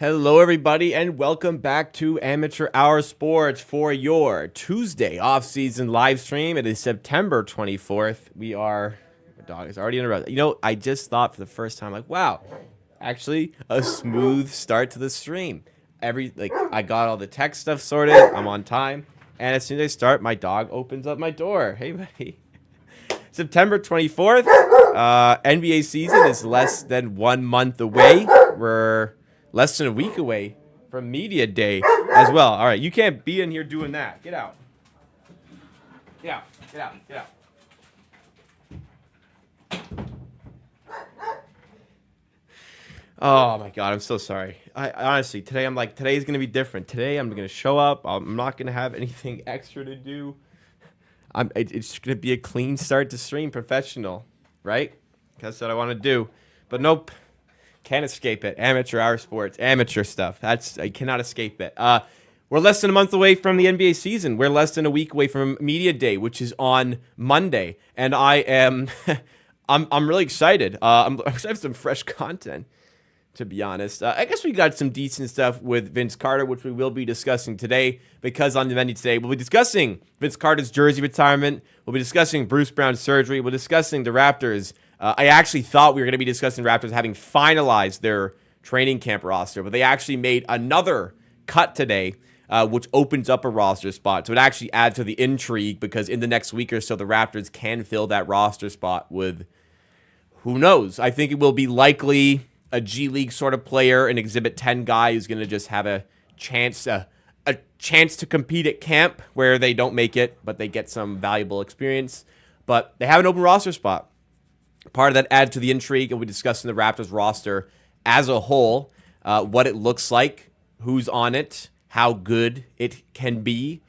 Hello, everybody, and welcome back to Amateur Hour Sports for your Tuesday off-season live stream. It is September 24th. My dog is already interrupted. I just thought for the first time, wow, actually a smooth start to the stream. I got all the tech stuff sorted. I'm on time, and as soon as I start, my dog opens up my door. Hey, buddy. September 24th. NBA season is less than 1 month away. We're less than a week away from Media Day as well. All right, you can't be in here doing that. Get out. Get out. Get out. Get out. Oh my God, I'm so sorry. I honestly, today's gonna be different. Today I'm gonna show up. I'm not gonna have anything extra to do. It's gonna be a clean start to stream, professional, right? That's what I want to do. But nope. Can't escape it. Amateur hour sports, amateur stuff. I cannot escape it. We're less than a month away from the NBA season. We're less than a week away from Media Day, which is on Monday, and I am, I'm really excited. I'm excited for some fresh content, to be honest. I guess we got some decent stuff with Vince Carter, which we will be discussing today, because on the menu today, we'll be discussing Vince Carter's jersey retirement. We'll be discussing Bruce Brown's surgery. We're discussing the Raptors. I actually thought we were going to be discussing Raptors having finalized their training camp roster, but they actually made another cut today, which opens up a roster spot. So it actually adds to the intrigue, because in the next week or so, the Raptors can fill that roster spot with, who knows? I think it will be likely a G League sort of player, an Exhibit 10 guy who's going to just have a chance to compete at camp where they don't make it, but they get some valuable experience. But they have an open roster spot. Part of that added to the intrigue, and we'll be discussing the Raptors roster as a whole, what it looks like, who's on it, how good it can be,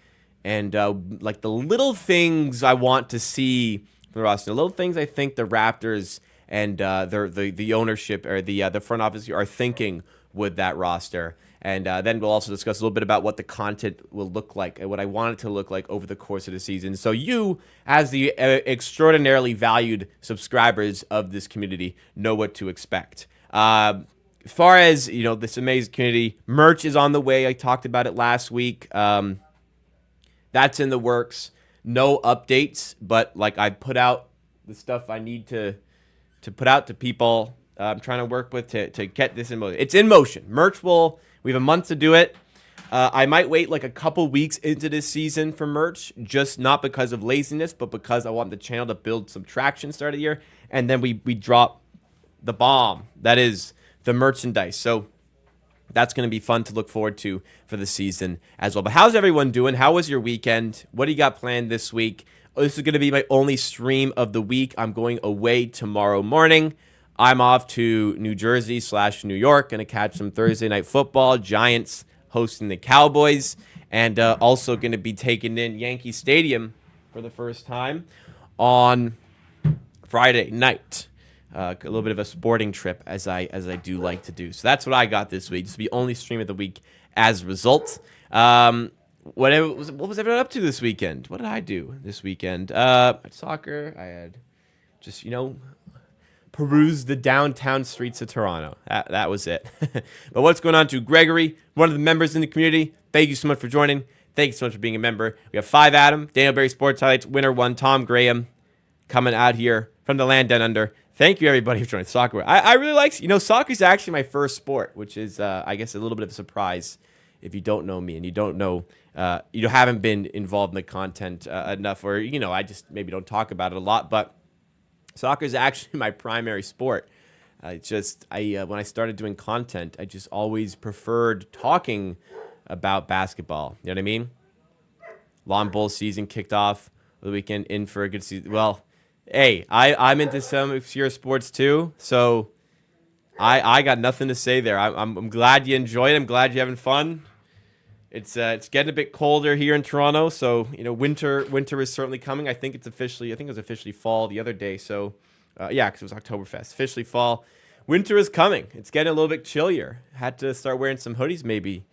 and the little things I want to see from the roster, the little things I think the Raptors and the ownership or the front office are thinking with that roster. And then we'll also discuss a little bit about what the content will look like and what I want it to look like over the course of the season. So you, as the extraordinarily valued subscribers of this community, know what to expect. As far as, this amazing community, merch is on the way. I talked about it last week. That's in the works. No updates, but I put out the stuff I need to put out to people. I'm trying to work with to get this in motion. It's in motion. We have a month to do it. I might wait a couple weeks into this season for merch, just not because of laziness, but because I want the channel to build some traction start of the year. And then we drop the bomb. That is the merchandise. So that's going to be fun to look forward to for the season as well. But how's everyone doing? How was your weekend? What do you got planned this week? This is going to be my only stream of the week. I'm going away tomorrow morning. I'm off to New Jersey / New York. Going to catch some Thursday night football. Giants hosting the Cowboys. And also going to be taking in Yankee Stadium for the first time on Friday night. A little bit of a sporting trip, as I do like to do. So that's what I got this week. This will be only stream of the week as a result. What was everyone up to this weekend? What did I do this weekend? Soccer. I had just, peruse the downtown streets of Toronto. That was it. But what's going on to Gregory, one of the members in the community? Thank you so much for joining. Thank you so much for being a member. We have 5 Adam, Daniel Berry Sports Highlights, winner 1, Tom Graham, coming out here from the land down under. Thank you, everybody, for joining soccer. I really like, soccer is actually my first sport, which is, I guess, a little bit of a surprise if you don't know me and you don't know, you haven't been involved in the content enough, or, I just maybe don't talk about it a lot, but soccer is actually my primary sport. When I started doing content, I just always preferred talking about basketball. You know what I mean? Lawn bowl season kicked off the weekend, in for a good season. Well, hey, I'm into some obscure sports too, so I got nothing to say there. I'm glad you enjoyed it. I'm glad you're having fun. It's getting a bit colder here in Toronto, so winter is certainly coming. I think it was officially fall the other day. So because it was Oktoberfest, officially fall. Winter is coming. It's getting a little bit chillier. Had to start wearing some hoodies maybe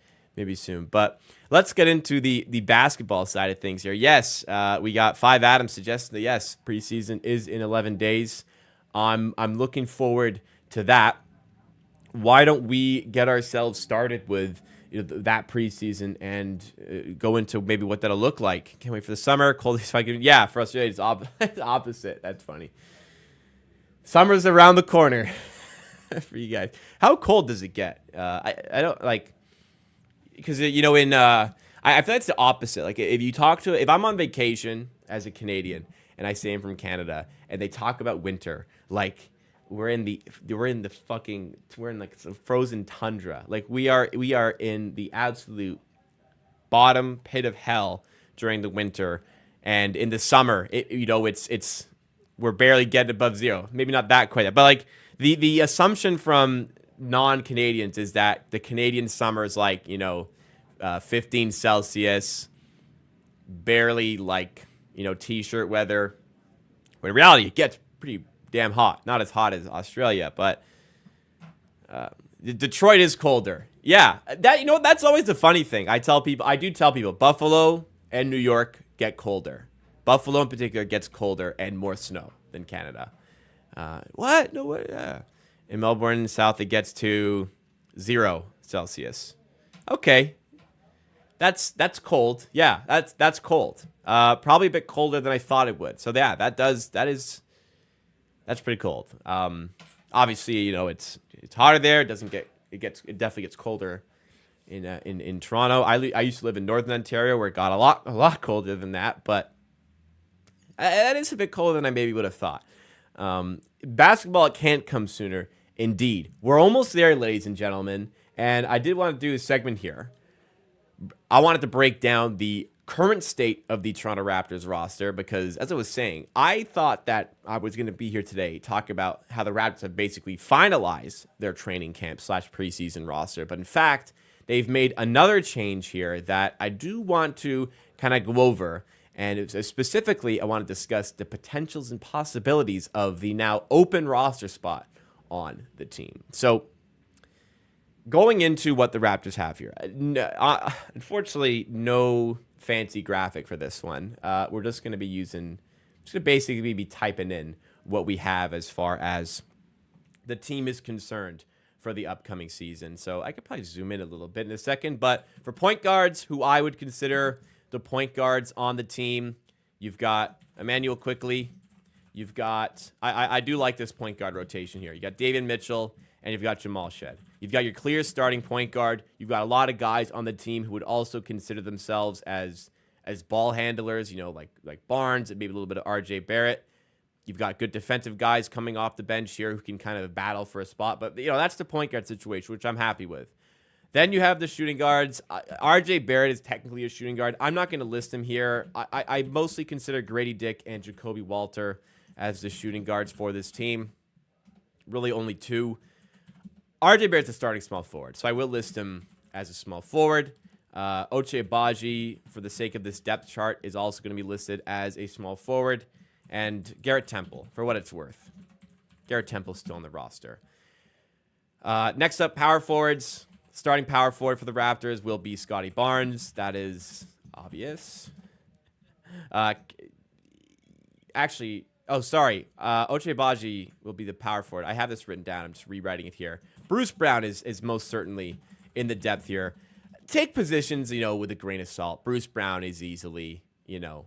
soon. But let's get into the basketball side of things here. Yes, we got 5 Adams suggesting that yes, preseason is in 11 days. I'm looking forward to that. why don't we get ourselves started with that preseason and go into maybe what that'll look like. Can't wait for the summer. Coldest if I can. Yeah, for Australia, it's opposite. That's funny. Summer's around the corner for you guys. How cold does it get? I don't like, because I feel like it's the opposite. Like if I'm on vacation as a Canadian and I say I'm from Canada and they talk about winter, like we're in like some frozen tundra. Like we are in the absolute bottom pit of hell during the winter, and in the summer, it's we're barely getting above zero. Maybe not that quite, but like the assumption from non-Canadians is that the Canadian summer is like 15 Celsius, barely like t-shirt weather. When in reality, it gets pretty damn hot. Not as hot as Australia, but Detroit is colder. Yeah, that's always the funny thing. I do tell people Buffalo and New York get colder. Buffalo in particular gets colder and more snow than Canada. What? No way. Yeah. In Melbourne, south, it gets to 0 Celsius. Okay, that's cold. Yeah, that's cold. Probably a bit colder than I thought it would. So yeah, that's pretty cold. Obviously, it's hotter there. It definitely gets colder in Toronto. I used to live in Northern Ontario where it got a lot colder than that, but that is a bit colder than I maybe would have thought. Basketball, it can't come sooner. Indeed, we're almost there, ladies and gentlemen. And I did want to do a segment here. I wanted to break down the current state of the Toronto Raptors roster because, as I was saying, I thought that I was going to be here today talk about how the Raptors have basically finalized their training camp / preseason roster. But in fact, they've made another change here that I do want to kind of go over. And specifically, I want to discuss the potentials and possibilities of the now open roster spot on the team. So, going into what the Raptors have here, unfortunately, no fancy graphic for this one. We're just going to be basically be typing in what we have as far as the team is concerned for the upcoming season. So I could probably zoom in a little bit in a second. But for point guards, who I would consider the point guards on the team, you've got Emmanuel Quickley. You've got, I do like this point guard rotation here. You got Davion Mitchell and you've got Jamal Shed. You've got your clear starting point guard. You've got a lot of guys on the team who would also consider themselves as ball handlers, like Barnes and maybe a little bit of RJ Barrett. You've got good defensive guys coming off the bench here who can kind of battle for a spot. But, that's the point guard situation, which I'm happy with. Then you have the shooting guards. RJ Barrett is technically a shooting guard. I'm not going to list him here. I mostly consider Grady Dick and Jacoby Walter as the shooting guards for this team. Really only two. RJ Barrett's a starting small forward, so I will list him as a small forward. Ochai Agbaji, for the sake of this depth chart, is also going to be listed as a small forward. And Garrett Temple, for what it's worth. Garrett Temple's still on the roster. Next up, power forwards. Starting power forward for the Raptors will be Scotty Barnes. That is obvious. Ochai Agbaji will be the power forward. I have this written down. I'm just rewriting it here. Bruce Brown is most certainly in the depth here. Take positions, with a grain of salt. Bruce Brown is easily, the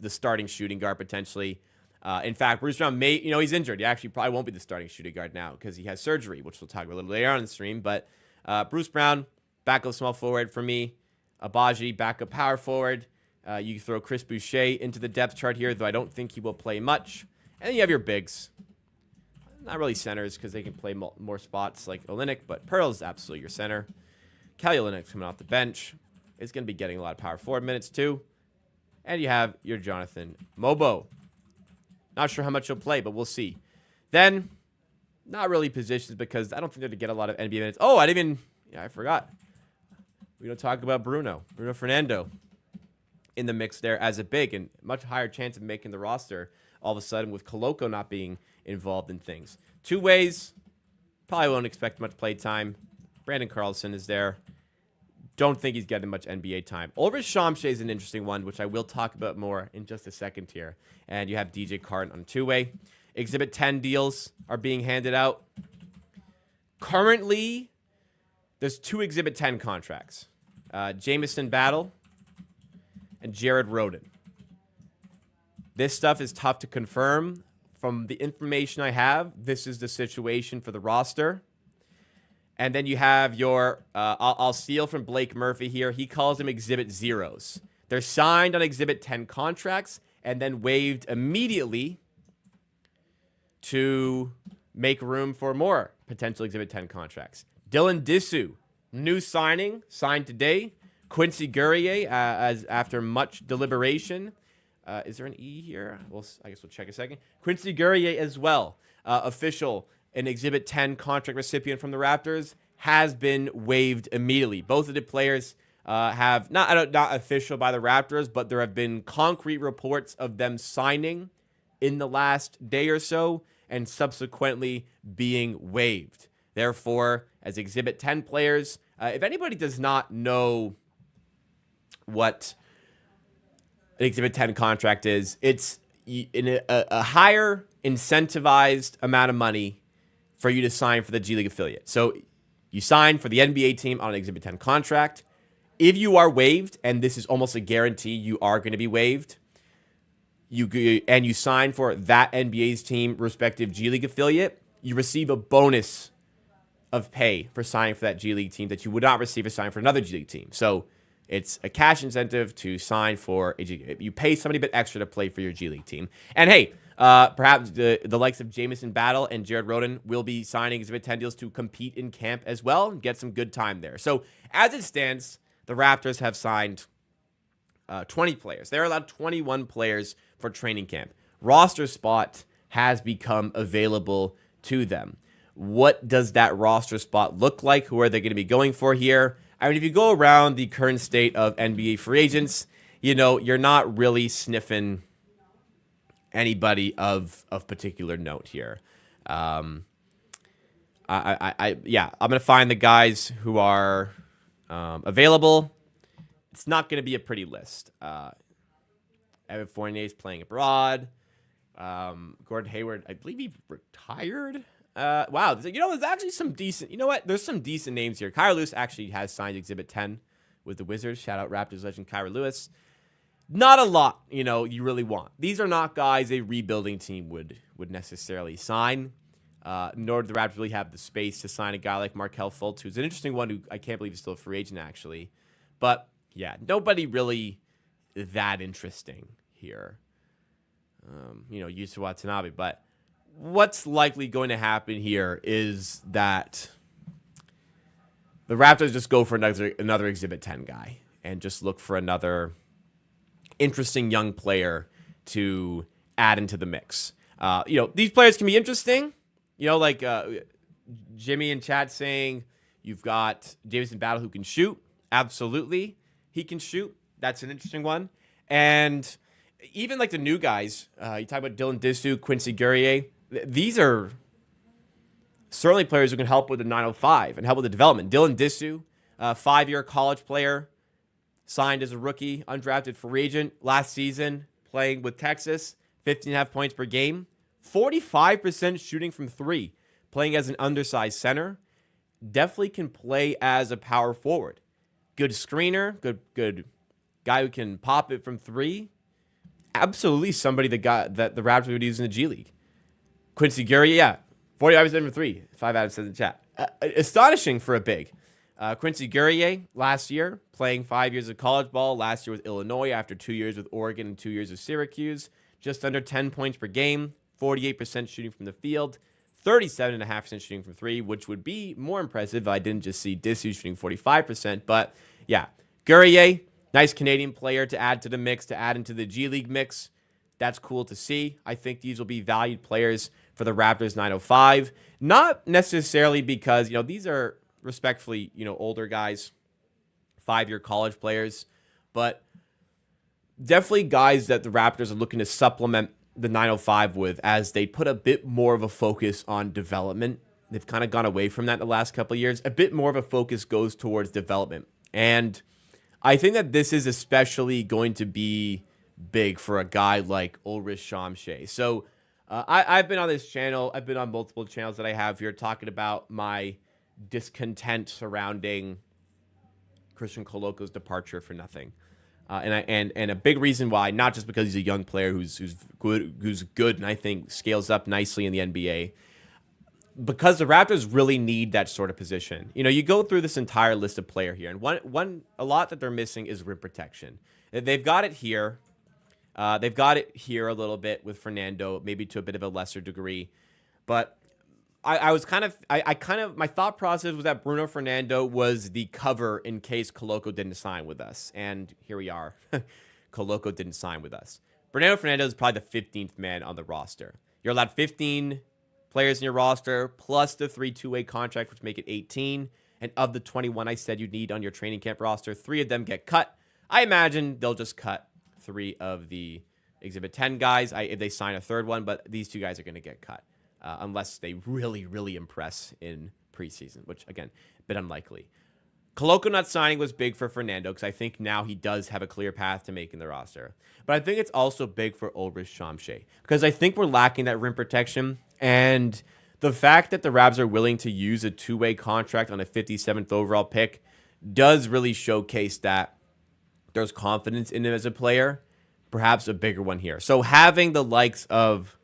starting shooting guard potentially. In fact, Bruce Brown may, he's injured. He actually probably won't be the starting shooting guard now because he has surgery, which we'll talk about a little later on in the stream. But Bruce Brown, backup small forward for me. Agbaji, backup power forward. You can throw Chris Boucher into the depth chart here, though I don't think he will play much. And then you have your bigs. Not really centers because they can play more spots like Olynyk, but Pearl is absolutely your center. Kelly Olynyk's coming off the bench. Is going to be getting a lot of power forward minutes too. And you have your Jonathan Mobo. Not sure how much he'll play, but we'll see. Then, not really positions because I don't think they're going to get a lot of NBA minutes. Oh, I forgot. We don't talk about Bruno Fernando in the mix there as a big and much higher chance of making the roster all of a sudden with Koloko not being involved in things. Two ways, probably won't expect much play time. Brandon Carlson is there. Don't think he's getting much NBA time. Ulrich Shamshe is an interesting one, which I will talk about more in just a second here. And you have DJ Carton on two-way. Exhibit 10 deals are being handed out. Currently, there's 2 Exhibit 10 contracts. Jamison Battle and Jared Roden. This stuff is tough to confirm. From the information I have, this is the situation for the roster. And then you have your, I'll steal from Blake Murphy here. He calls them Exhibit Zeros. They're signed on Exhibit 10 contracts and then waived immediately to make room for more potential Exhibit 10 contracts. Dylan Disu, new signing, signed today. Quincy Guerrier, as after much deliberation. Is there an E here? I guess we'll check a second. Quincy Guerrier as well, official, an Exhibit 10 contract recipient from the Raptors, has been waived immediately. Both of the players have, not official by the Raptors, but there have been concrete reports of them signing in the last day or so and subsequently being waived. Therefore, as Exhibit 10 players, if anybody does not know what an Exhibit 10 contract is, it's in a higher incentivized amount of money for you to sign for the G League affiliate. So you sign for the NBA team on an Exhibit 10 contract. If you are waived, and this is almost a guarantee you are going to be waived, you sign for that NBA's team respective G League affiliate, you receive a bonus of pay for signing for that G League team that you would not receive for signing for another G League team. So it's a cash incentive to sign for a G League. You pay somebody a bit extra to play for your G League team. And hey, perhaps the likes of Jamison Battle and Jared Roden will be signing Exhibit 10 deals to compete in camp as well and get some good time there. So as it stands, the Raptors have signed 20 players. They're allowed 21 players for training camp. Roster spot has become available to them. What does that roster spot look like? Who are they going to be going for here? I mean, if you go around the current state of NBA free agents, you know, you're not really sniffing anybody of particular note here. I'm going to find the guys who are available. It's not going to be a pretty list. Evan Fournier is playing abroad. Gordon Hayward, I believe he retired. Wow, you know, there's actually some decent, you know what? There's some decent names here. Kyra Lewis actually has signed Exhibit 10 with the Wizards. Shout out Raptors legend Kyra Lewis. Not a lot, you know, you really want. These are not guys a rebuilding team would necessarily sign. Nor do the Raptors really have the space to sign a guy like Markelle Fultz, who's an interesting one who I can't believe is still a free agent, actually. But, yeah, nobody really that interesting here. You know, Yusu Watanabe, but what's likely going to happen here is that the Raptors just go for another Exhibit 10 guy and just look for another interesting young player to add into the mix. You know, these players can be interesting. You know, like Jimmy in chat saying you've got Jamison Battle who can shoot. Absolutely, he can shoot. That's an interesting one. And even like the new guys, you talk about Dylan Disu, Quincy Guerrier. These are certainly players who can help with the 905 and help with the development. Dylan Disu, 5-year college player, signed as a rookie, undrafted free agent last season, playing with Texas, 15.5 points per game, 45% shooting from 3, playing as an undersized center. Definitely can play as a power forward. Good screener, good guy who can pop it from 3. Absolutely somebody that the Raptors would use in the G League. Quincy Guerrier, yeah, 45% from 3. 5 out of 7 in the chat. Astonishing for a big. Quincy Guerrier last year, playing 5 years of college ball. Last year with Illinois after 2 years with Oregon and 2 years with Syracuse. Just under 10 points per game, 48% shooting from the field, 37.5% shooting from 3, which would be more impressive if I didn't just see Disu shooting 45%. But yeah, Guerrier, nice Canadian player to add to the mix, to add into the G League mix. That's cool to see. I think these will be valued players for the Raptors 905. Not necessarily because, you know, these are respectfully, you know, older guys, 5-year college players, but definitely guys that the Raptors are looking to supplement the 905 with as they put a bit more of a focus on development. They've kind of gone away from that in the last couple of years. A bit more of a focus goes towards development. And I think that this is especially going to be big for a guy like Ulrich Shamshay. So I've been on this channel. I've been on multiple channels that I have here talking about my discontent surrounding Christian Coloco's departure for nothing. And a big reason why, not just because he's a young player who's good, and I think scales up nicely in the NBA, because the Raptors really need that sort of position. You know, you go through this entire list of player here, and a lot that they're missing is rim protection. They've got it here. They've got it here a little bit with Fernando, maybe to a bit of a lesser degree, but my thought process was that Bruno Fernando was the cover in case Coloco didn't sign with us. And here we are. Coloco didn't sign with us. Bruno Fernando is probably the 15th man on the roster. You're allowed 15 players in your roster, plus the 3 two-way contracts, which make it 18. And of the 21 I said you need on your training camp roster, 3 of them get cut. I imagine they'll just cut 3 of the Exhibit 10 guys if they sign a third one, but these 2 guys are going to get cut. Unless they really, really impress in preseason, which, again, a bit unlikely. Coloco not signing was big for Fernando because I think now he does have a clear path to making the roster. But I think it's also big for Ulrich Shamshe because I think we're lacking that rim protection. And the fact that the Rabs are willing to use a 2-way contract on a 57th overall pick does really showcase that there's confidence in him as a player, perhaps a bigger one here. So having the likes of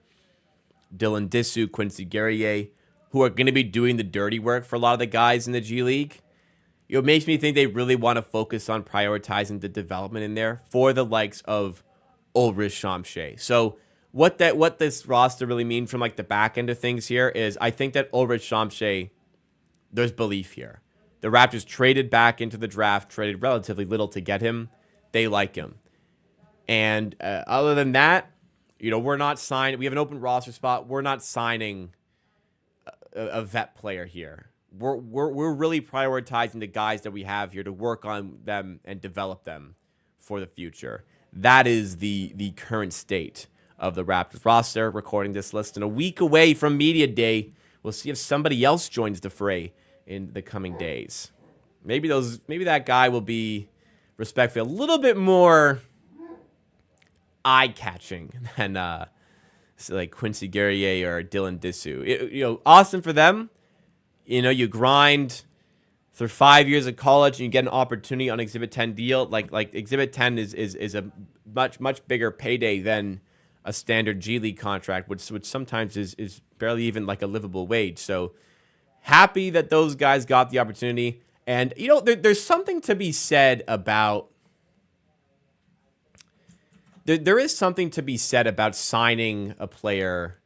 Dylan Disu, Quincy Guerrier, who are going to be doing the dirty work for a lot of the guys in the G League, it makes me think they really want to focus on prioritizing the development in there for the likes of Ulrich Shamshe. So what this roster really means from like the back end of things here is I think that Ulrich Shamshe, there's belief here. The Raptors traded back into the draft, traded relatively little to get him. They like him. And other than that, you know, we're not signing. We have an open roster spot. We're not signing a vet player here. We're really prioritizing the guys that we have here to work on them and develop them for the future. That is the current state of the Raptors roster. Recording this list in a week away from Media Day. We'll see if somebody else joins the fray in the coming days. Maybe that guy will be, respectfully, a little bit more eye-catching than like Quincy Guerrier or Dylan Disu. Awesome for them. You know, you grind through 5 years of college and you get an opportunity on Exhibit 10 deal. Like Exhibit 10 is a much bigger payday than a standard G League contract, which sometimes is barely even like a livable wage. So happy that those guys got the opportunity. And, you know, there's something to be said about there is something to be said about signing a player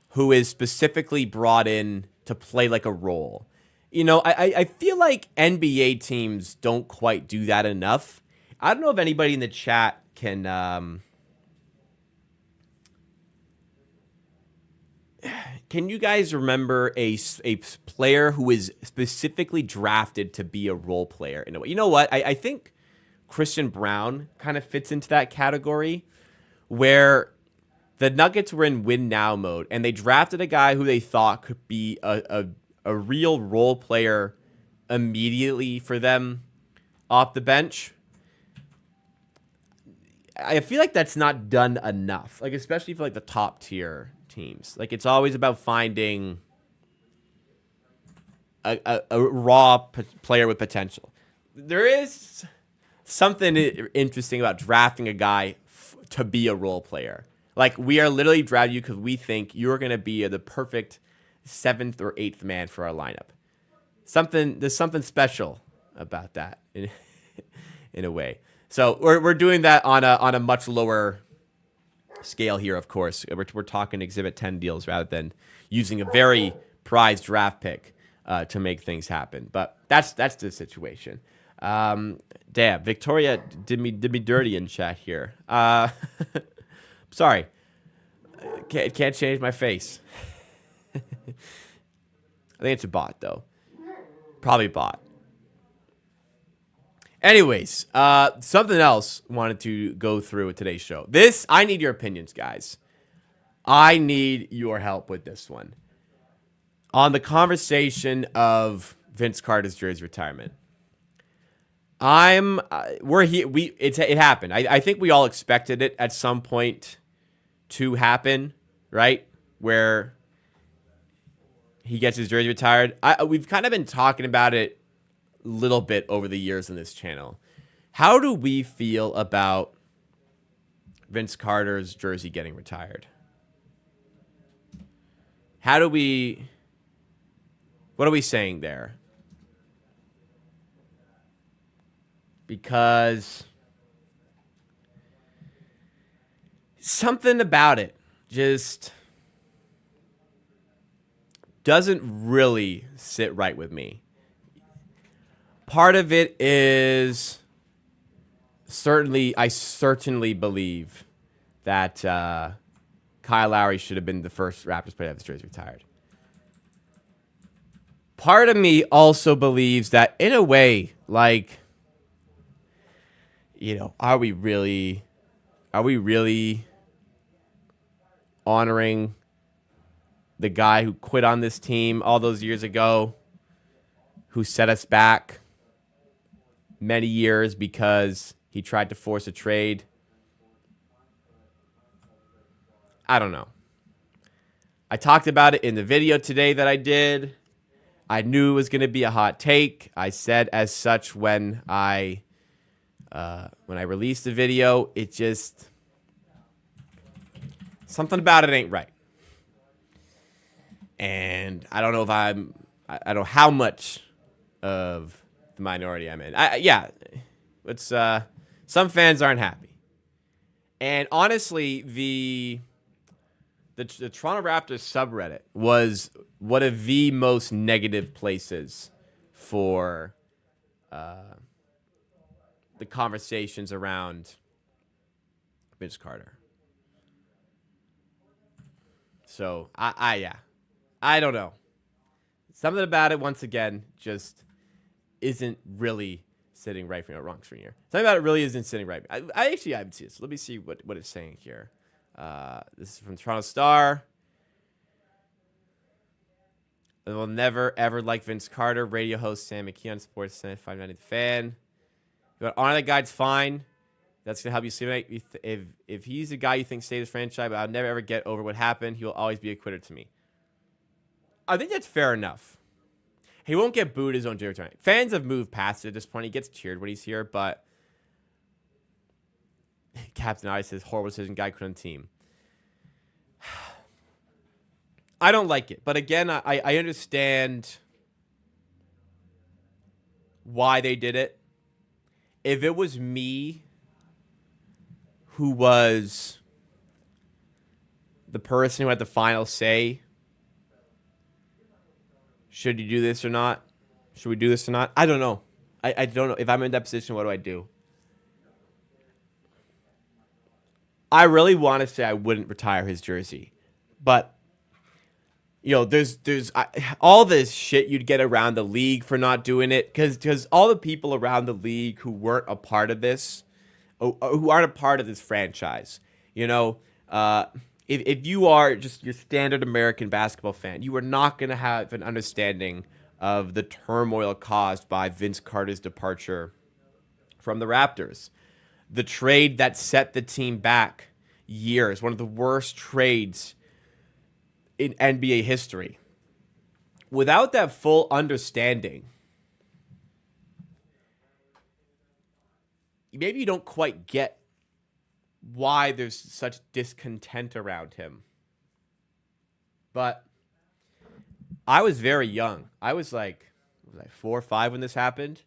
who is specifically brought in to play like a role. You know, I feel like NBA teams don't quite do that enough. I don't know if anybody in the chat can you guys remember a player who is specifically drafted to be a role player in a way? You know what? I think Christian Brown kind of fits into that category where the Nuggets were in win now mode and they drafted a guy who they thought could be a real role player immediately for them off the bench. I feel like that's not done enough, like especially for like the top tier teams. Like it's always about finding a raw player with potential. There is something interesting about drafting a guy to be a role player. Like we are literally drafting you because we think you're going to be the perfect 7th or 8th man for our lineup. There's something special about that in a way. So we're doing that on a much lower scale here, of course. We're talking Exhibit 10 deals rather than using a very prized draft pick to make things happen. But that's the situation. Damn, Victoria did me dirty in chat here. Sorry, can't change my face. I think it's a bot though. Probably bot. Anyways, something else wanted to go through with today's show. I need your opinions, guys. I need your help with this one. On the conversation of Vince Carter's jersey retirement. We're here. It happened. I think we all expected it at some point to happen, right? Where he gets his jersey retired. We've kind of been talking about it a little bit over the years on this channel. How do we feel about Vince Carter's jersey getting retired? What are we saying there? Because something about it just doesn't really sit right with me. Part of it is I certainly believe that Kyle Lowry should have been the first Raptors player to have his jersey retired. Part of me also believes that, in a way, like, you know, are we really honoring the guy who quit on this team all those years ago, who set us back many years because he tried to force a trade? I don't know. I talked about it in the video today that I did. I knew it was going to be a hot take. I said as such when I released the video. It just, something about it ain't right. And I don't know if I don't know how much of the minority I'm in. Some fans aren't happy. And honestly, the Toronto Raptors subreddit was one of the most negative places for the conversations around Vince Carter. So I don't know. Something about it, once again, just isn't really sitting right for me. Wrong screen here. Something about it really isn't sitting right. I haven't seen this. Let me see what it's saying here. This is from Toronto Star. I will never, ever like Vince Carter. Radio host Sam McKee on Sports 590 The Fan. You want to honor that guy, it's fine. That's going to help you see. If he's a guy you think saved his franchise, but I'll never, ever get over what happened, he will always be a quitter to me. I think that's fair enough. He won't get booed his own jersey tonight. Fans have moved past it at this point. He gets cheered when he's here, but Captain I says, horrible decision, guy quit on the team. I don't like it. But again, I understand why they did it. If it was me who was the person who had the final say, should you do this or not? Should we do this or not? I don't know. I don't know. If I'm in that position, what do I do? I really want to say I wouldn't retire his jersey. But, you know, there's all this shit you'd get around the league for not doing it. Because all the people around the league who weren't a part of this, who aren't a part of this franchise, you know, if you are just your standard American basketball fan, you are not going to have an understanding of the turmoil caused by Vince Carter's departure from the Raptors. The trade that set the team back years, one of the worst trades in NBA history. Without that full understanding, maybe you don't quite get why there's such discontent around him. But I was very young. I was like 4 or 5 when this happened.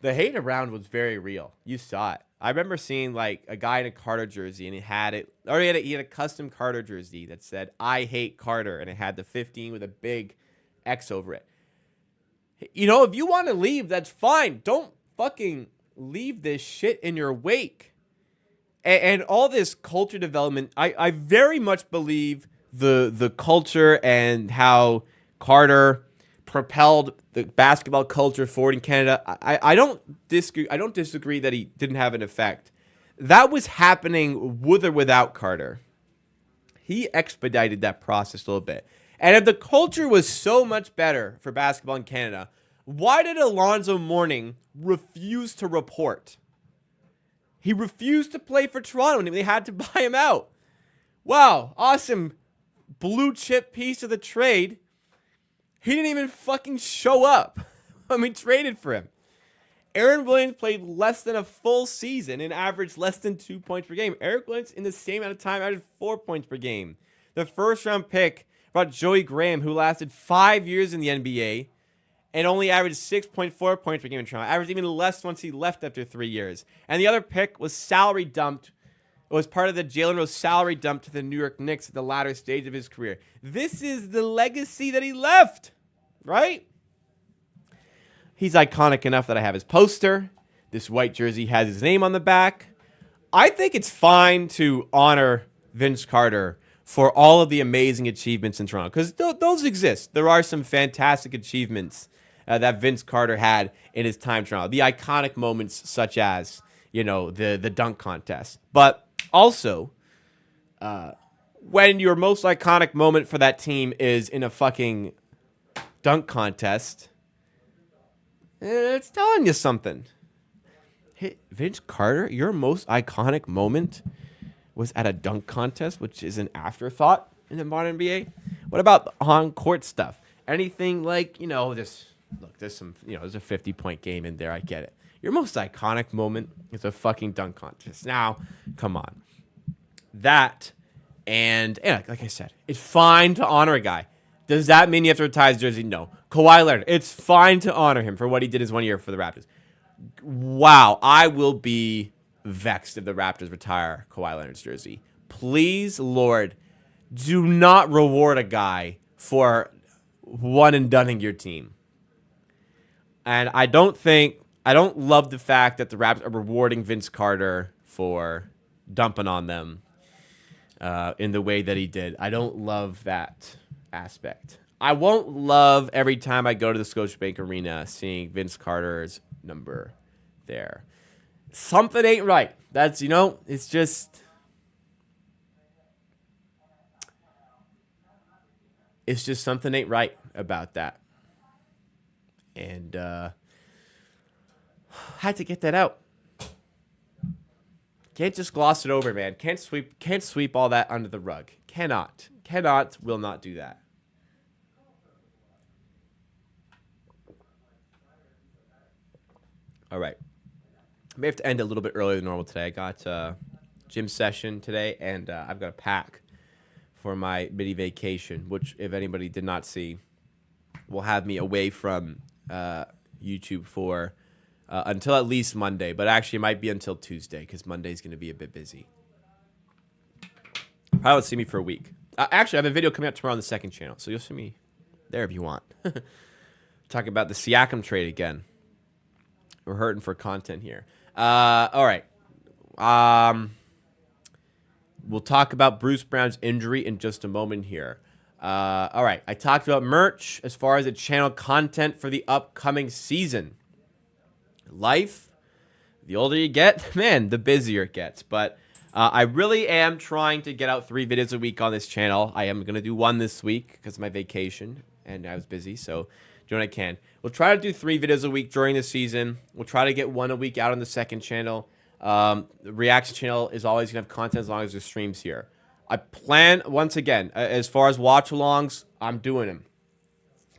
The hate around was very real. You saw it. I remember seeing like a guy in a Carter jersey, and he had a custom Carter jersey that said "I hate Carter," and it had the 15 with a big X over it. You know, if you want to leave, that's fine. Don't fucking leave this shit in your wake. And all this culture development, I very much believe the culture and how Carter propelled the basketball culture forward in Canada. I don't disagree that he didn't have an effect. That was happening with or without Carter. He expedited that process a little bit. And if the culture was so much better for basketball in Canada, why did Alonzo Mourning refuse to report? He refused to play for Toronto, and they had to buy him out. Wow, awesome blue chip piece of the trade. He didn't even fucking show up when we traded for him. Aaron Williams played less than a full season and averaged less than 2 points per game. Eric Williams, in the same amount of time, averaged 4 points per game. The first-round pick brought Joey Graham, who lasted 5 years in the NBA and only averaged 6.4 points per game in Toronto. Averaged even less once he left after 3 years. And the other pick was salary dumped. It was part of the Jalen Rose salary dump to the New York Knicks at the latter stage of his career. This is the legacy that he left, right? He's iconic enough that I have his poster. This white jersey has his name on the back. I think it's fine to honor Vince Carter for all of the amazing achievements in Toronto, because those exist. There are some fantastic achievements that Vince Carter had in his time in Toronto. The iconic moments such as, the dunk contest. But also, when your most iconic moment for that team is in a fucking dunk contest, it's telling you something. Hey, Vince Carter, your most iconic moment was at a dunk contest, which is an afterthought in the modern NBA. What about on-court stuff? Anything like, there's some, there's a 50-point game in there. I get it. Your most iconic moment is a fucking dunk contest. Now, come on. That, and like I said, it's fine to honor a guy. Does that mean you have to retire his jersey? No. Kawhi Leonard, it's fine to honor him for what he did his 1 year for the Raptors. Wow, I will be vexed if the Raptors retire Kawhi Leonard's jersey. Please, Lord, do not reward a guy for one and doneing your team. And I don't love the fact that the Raptors are rewarding Vince Carter for dumping on them in the way that he did. I don't love that aspect. I won't love every time I go to the Scotiabank Arena seeing Vince Carter's number there. Something ain't right. That's, it's just something ain't right about that. And had to get that out. Can't just gloss it over, man. Can't sweep all that under the rug. Cannot, will not do that. All right. I may have to end a little bit earlier than normal today. I got gym session today, and I've got a pack for my mini vacation, which, if anybody did not see, will have me away from YouTube for until at least Monday, but actually it might be until Tuesday because Monday's going to be a bit busy. Probably won't see me for a week. Actually, I have a video coming out tomorrow on the second channel, so you'll see me there if you want. Talk about the Siakam trade again. We're hurting for content here. All right. We'll talk about Bruce Brown's injury in just a moment here. All right. I talked about merch as far as the channel content for the upcoming season. Life, the older you get, man, the busier it gets. But I really am trying to get out 3 videos a week on this channel. I am going to do 1 this week because of my vacation, and I was busy, so do what I can. We'll try to do 3 videos a week during the season. We'll try to get 1 a week out on the second channel. The reaction channel is always going to have content as long as there's streams here. I plan, once again, as far as watch-alongs, I'm doing them.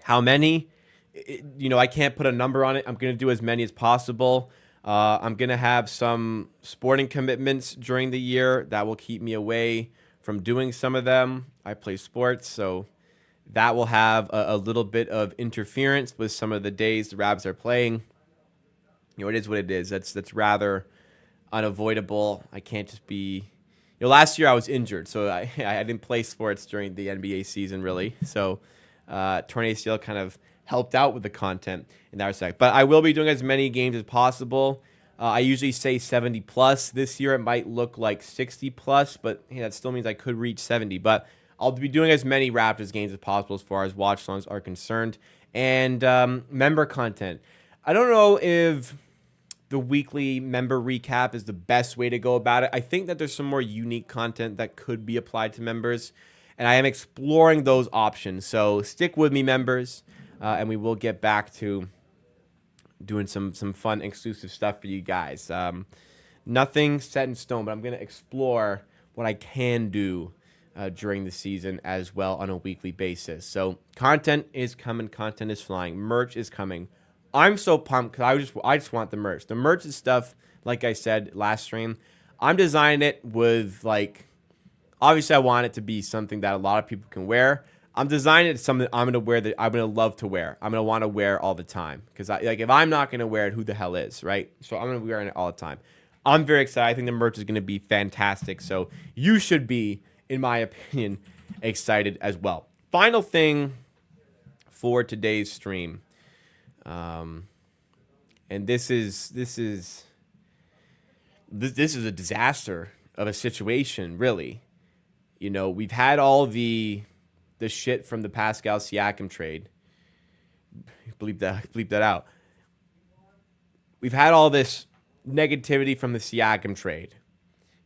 How many? I can't put a number on it. I'm going to do as many as possible. I'm going to have some sporting commitments during the year that will keep me away from doing some of them. I play sports, so that will have a little bit of interference with some of the days the Rabs are playing. It is what it is. That's rather unavoidable. I can't just be... last year I was injured, so I didn't play sports during the NBA season, really. So torn ACL kind of helped out with the content in that respect. But I will be doing as many games as possible. I usually say 70 plus. This year it might look like 60 plus, but that still means I could reach 70. But I'll be doing as many Raptors games as possible as far as watch songs are concerned. And member content. I don't know if the weekly member recap is the best way to go about it. I think that there's some more unique content that could be applied to members, and I am exploring those options. So stick with me, members. And we will get back to doing some fun exclusive stuff for you guys. Nothing set in stone, but I'm going to explore what I can do during the season as well on a weekly basis. So content is coming, content is flying, merch is coming. I'm so pumped because I just want the merch. The merch is stuff, like I said last stream, I'm designing it with like, obviously I want it to be something that a lot of people can wear. I'm designing it something I'm gonna wear that I'm gonna love to wear. I'm gonna want to wear all the time because if I'm not gonna wear it, who the hell is, right? So I'm gonna be wearing it all the time. I'm very excited. I think the merch is gonna be fantastic. So you should be, in my opinion, excited as well. Final thing for today's stream, and this is a disaster of a situation, really. You know, we've had all the shit from the Pascal Siakam trade. Bleep that out. We've had all this negativity from the Siakam trade.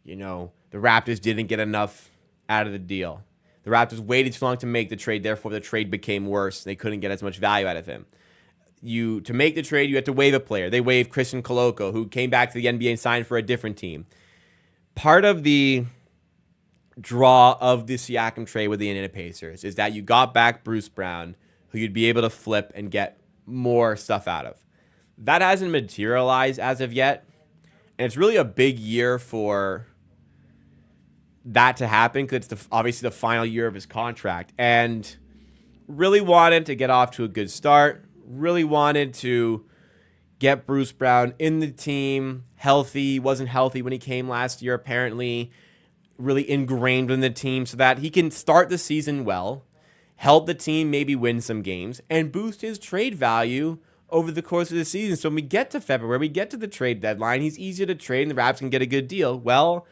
You know, the Raptors didn't get enough out of the deal. The Raptors waited too long to make the trade, therefore the trade became worse. They couldn't get as much value out of him. To make the trade, you had to waive a player. They waived Christian Koloko, who came back to the NBA and signed for a different team. Part of the draw of the Siakam trade with the Indiana Pacers is that you got back Bruce Brown, who you'd be able to flip and get more stuff out of. That hasn't materialized as of yet, and it's really a big year for that to happen because it's obviously the final year of his contract, and really wanted to get off to a good start, really wanted to get Bruce Brown in the team, healthy. He wasn't healthy when he came last year, apparently. Really ingrained in the team so that he can start the season well, help the team maybe win some games, and boost his trade value over the course of the season. So when we get to February, we get to the trade deadline, he's easier to trade and the Raps can get a good deal. Well,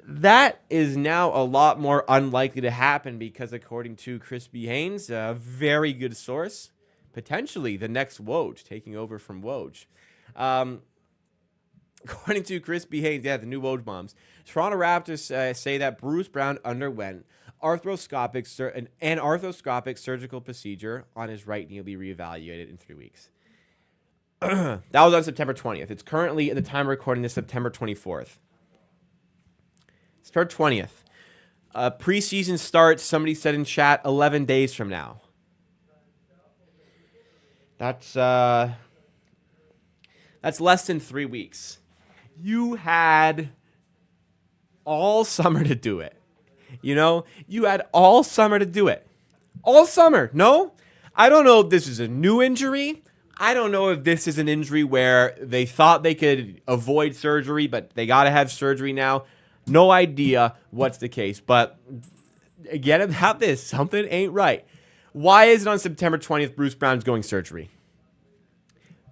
that is now a lot more unlikely to happen because according to Chris B. Haynes, a very good source, potentially the next Woj, taking over from Woj. According to Chris B. Haynes, the new Woj bombs, Toronto Raptors say that Bruce Brown underwent arthroscopic surgical procedure on his right knee will be reevaluated in 3 weeks. That was on September 20th. It's currently, at the time of recording this, September 24th. September 20th. Preseason starts, somebody said in chat, 11 days from now. That's less than 3 weeks. You had all summer to do it. You know, you had all summer to do it. All summer. No? I don't know if this is a new injury. I don't know if this is an injury where they thought they could avoid surgery, but they got to have surgery now. No idea what's the case. But again, about this, something ain't right. Why is it on September 20th Bruce Brown's going surgery?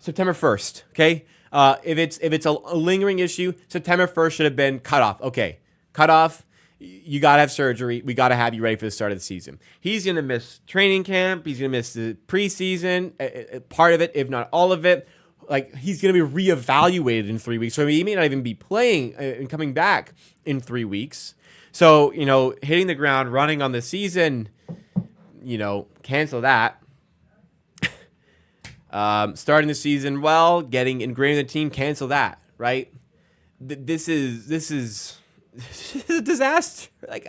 September 1st, okay? If it's a lingering issue, September 1st should have been cut off. Okay, cut off. You got to have surgery. We got to have you ready for the start of the season. He's going to miss training camp. He's going to miss the preseason, part of it, if not all of it. Like, he's going to be reevaluated in 3 weeks. So he may not even be playing and coming back in 3 weeks. So, you know, hitting the ground running on the season, you know, cancel that. Starting the season well, getting ingrained in the team, cancel that, right? This is a disaster. Like,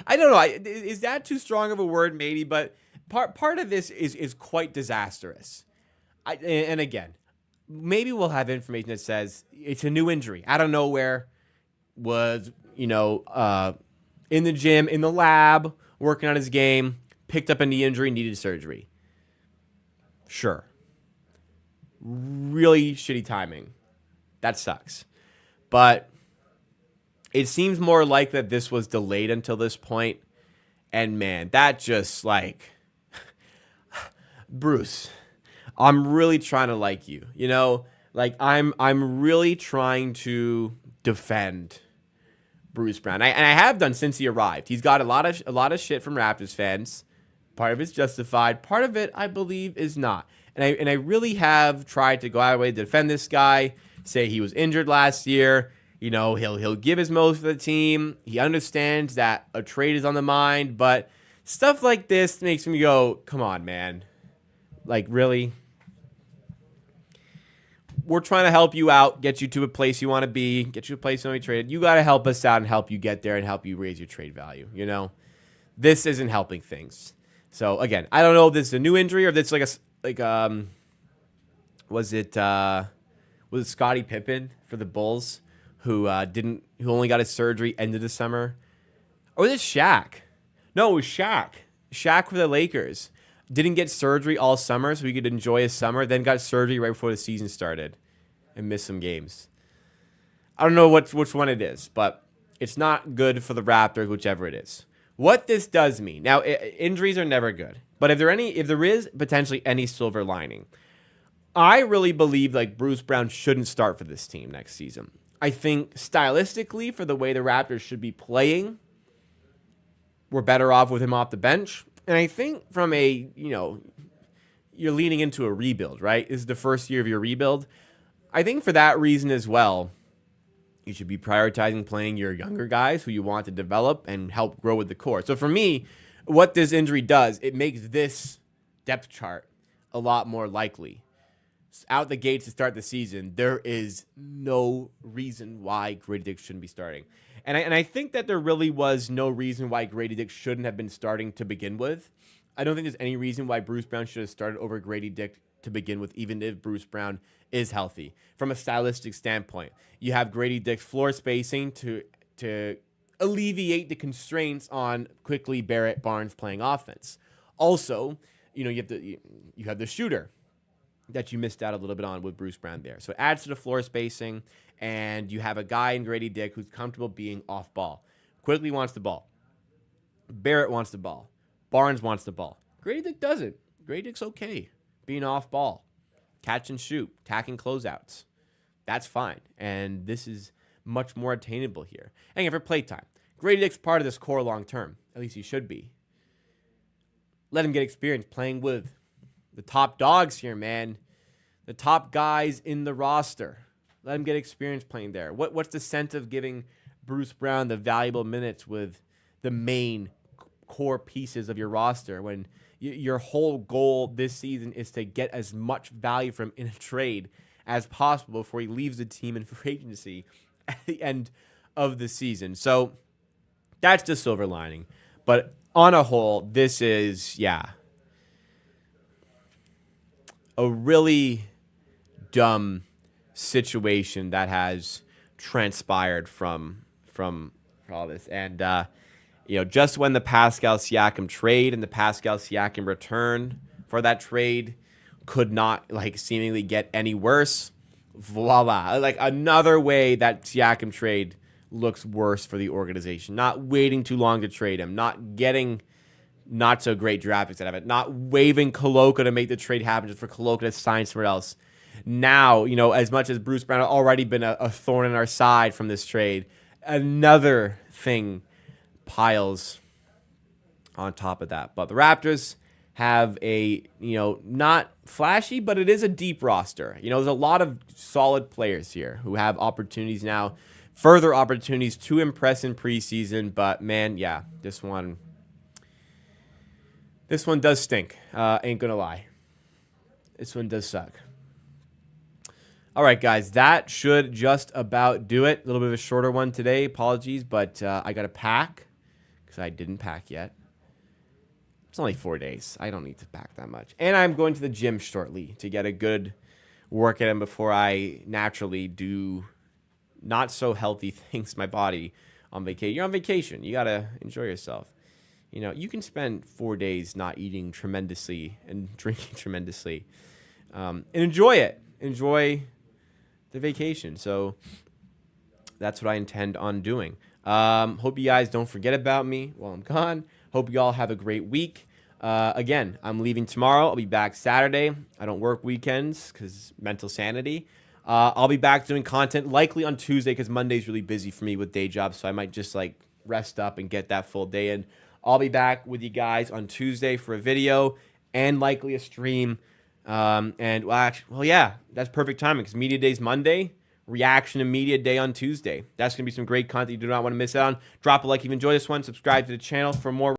I don't know. Is that too strong of a word? Maybe, but part of this is quite disastrous. And again, maybe we'll have information that says it's a new injury out of nowhere. Was, you know, in the gym, in the lab, working on his game, picked up a knee injury, needed surgery. Sure. Really shitty timing. That sucks. But it seems more like that this was delayed until this point. And man, that just like, Bruce, I'm really trying to like you. You know, like I'm really trying to defend Bruce Brown. And I have done since he arrived. He's got a lot of shit from Raptors fans. Part of it's justified. Part of it, I believe, is not. And I really have tried to go out of the way to defend this guy, say he was injured last year. You know, he'll give his most for the team. He understands that a trade is on the mind, but stuff like this makes me go, come on, man. Like, really? We're trying to help you out, get you to a place you want to be, get you a place you want to be traded. You got to help us out and help you get there and help you raise your trade value, you know? this isn't helping things. So again, I don't know if this is a new injury or if it's was it Scottie Pippen for the Bulls who only got his surgery end of the summer, or was it Shaq? No, it was Shaq. Shaq for the Lakers didn't get surgery all summer so he could enjoy his summer, then got surgery right before the season started and missed some games. I don't know which one it is, but it's not good for the Raptors, whichever it is. What this does mean, now injuries are never good, but if there is potentially any silver lining, I really believe like Bruce Brown shouldn't start for this team next season. I think stylistically, for the way the Raptors should be playing, we're better off with him off the bench. And I think from you're leaning into a rebuild, right? This is the first year of your rebuild. I think for that reason as well, you should be prioritizing playing your younger guys who you want to develop and help grow with the core. So for me, what this injury does, it makes this depth chart a lot more likely. Out the gates to start the season, there is no reason why Grady Dick shouldn't be starting. And I think that there really was no reason why Grady Dick shouldn't have been starting to begin with. I don't think there's any reason why Bruce Brown should have started over Grady Dick to begin with, even if Bruce Brown is healthy. From a stylistic standpoint, you have Grady Dick's floor spacing to alleviate the constraints on quickly Barrett Barnes playing offense. Also, you have the shooter that you missed out a little bit on with Bruce Brown there. So it adds to the floor spacing, and you have a guy in Grady Dick who's comfortable being off ball. Quickly wants the ball. Barrett wants the ball. Barnes wants the ball. Grady Dick doesn't. Grady Dick's okay being off ball. Catch and shoot. Tacking closeouts. That's fine. And this is much more attainable here. And again, for playtime, Grady Dick's part of this core long term. At least he should be. Let him get experience playing with the top dogs here, man. The top guys in the roster. Let him get experience playing there. What's the sense of giving Bruce Brown the valuable minutes with the main core pieces of your roster when your whole goal this season is to get as much value from him in a trade as possible before he leaves the team in free agency at the end of the season? So that's the silver lining. But on a whole, this is, a really dumb situation that has transpired from all this. And, just when the Pascal Siakam trade and the Pascal Siakam return for that trade could not, seemingly get any worse, voila. Another way that Siakam trade looks worse for the organization. Not waiting too long to trade him, not getting not so great draft picks out of it, not waiving Coloca to make the trade happen just for Coloca to sign somewhere else. Now, as much as Bruce Brown had already been a thorn in our side from this trade, another thing piles on top of that. But the Raptors have a, not flashy, but it is a deep roster. There's a lot of solid players here who have opportunities now, further opportunities to impress in preseason. But man, this one does stink. Ain't gonna lie. This one does suck. All right, guys, that should just about do it. A little bit of a shorter one today. Apologies, but I got to pack because I didn't pack yet. It's only 4 days. I don't need to pack that much. And I'm going to the gym shortly to get a good workout in before I naturally do not so healthy things to my body on vacation. You're on vacation. You got to enjoy yourself. You can spend 4 days not eating tremendously and drinking tremendously and enjoy it. Enjoy the vacation. So that's what I intend on doing. Hope you guys don't forget about me while I'm gone. Hope you all have a great week. Again, I'm leaving tomorrow. I'll be back Saturday. I don't work weekends because mental sanity. I'll be back doing content likely on Tuesday because Monday's really busy for me with day jobs. So I might just rest up and get that full day in. I'll be back with you guys on Tuesday for a video and likely a stream. That's perfect timing because Media Day's Monday, reaction to Media Day on Tuesday. That's going to be some great content you do not want to miss out on. Drop a like if you enjoyed this one. Subscribe to the channel for more.